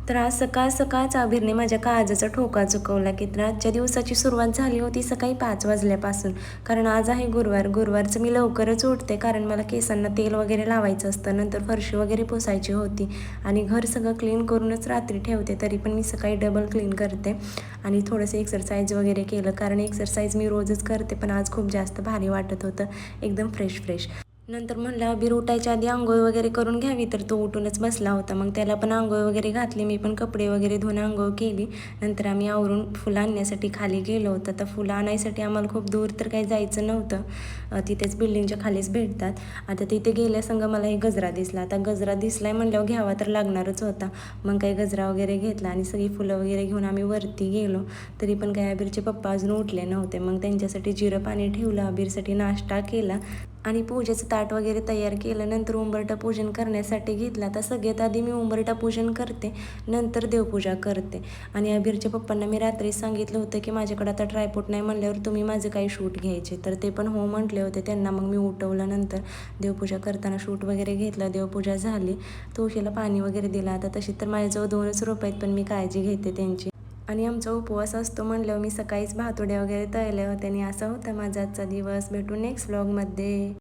तर आज सकाळ सकाळच आबिरने माझ्या काळजाचा ठोका चुकवला की तर आजच्या दिवसाची सुरुवात झाली होती सकाळी 5 वाजल्यापासून. कारण आज आहे गुरुवार. गुरुवारचं मी लवकरच उठते कारण मला केसांना तेल वगैरे लावायचं असतं. नंतर फरशी वगैरे पुसायची होती आणि घर सगळं क्लीन करूनच रात्री ठेवते. तरी पण मी सकाळी डबल क्लीन करते आणि थोडंसं एक्सरसाइज वगैरे केलं कारण एक्सरसाइज मी रोजच करते, पण आज खूप जास्त भारी वाटत होतं, एकदम फ्रेश फ्रेश. नंतर म्हणलं अबीर उठायच्या आधी आंघोळ वगैरे करून घ्यावी, तर तो उठूनच बसला होता. मग त्याला पण आंघोळ वगैरे घातली, मी पण कपडे वगैरे धुवून आंघोळ केली. नंतर आम्ही आवरून फुलं आणण्यासाठी खाली गेलो होतो. तर फुलं आणायसाठी आम्हाला खूप दूर तर काही जायचं नव्हतं, तिथेच बिल्डिंगच्या खालीच भेटतात. आता तिथे गेल्यासंग मला एक गजरा दिसला. आता गजरा दिसलाय म्हणल्यावर घ्यावा तर लागणारच होता. मग काही गजरा वगैरे घेतला आणि सगळी फुलं वगैरे घेऊन आम्ही वरती गेलो. तरी पण काही अबीरचे पप्पा अजून उठले नव्हते. मग त्यांच्यासाठी जिरं पाणी ठेवलं, अबीरसाठी नाश्ता केला आणि पूजेचं ताट वगैरे तयार केलं. नंतर उंबरठा पूजन करण्यासाठी घेतला. तर सगळ्यात आधी मी उंबरठा पूजन करते, नंतर देवपूजा करते. आणि अबीरच्या पप्पांना मी रात्री सांगितलं होतं की माझ्याकडे आता ट्रायपॉड नाही म्हणल्यावर तुम्ही माझं काही शूट घ्यायचे, तर ते पण हो म्हटले होते. त्यांना मग मी उठवलं. नंतर देवपूजा करताना शूट वगैरे घेतलं, देवपूजा झाली, तुळशीला पाणी वगैरे दिलं. आता तशी तर माझ्याजवळ 2च रुपये आहेत, पण मी काळजी घेते त्यांची. आणि आमचा उपवास असतो म्हणल्यावर मी सकाळीच भातुड्या वगैरे तळल्या होत्या आणि असा होता माझा आजचा दिवस. भेटू नेक्स्ट व्लॉगमध्ये.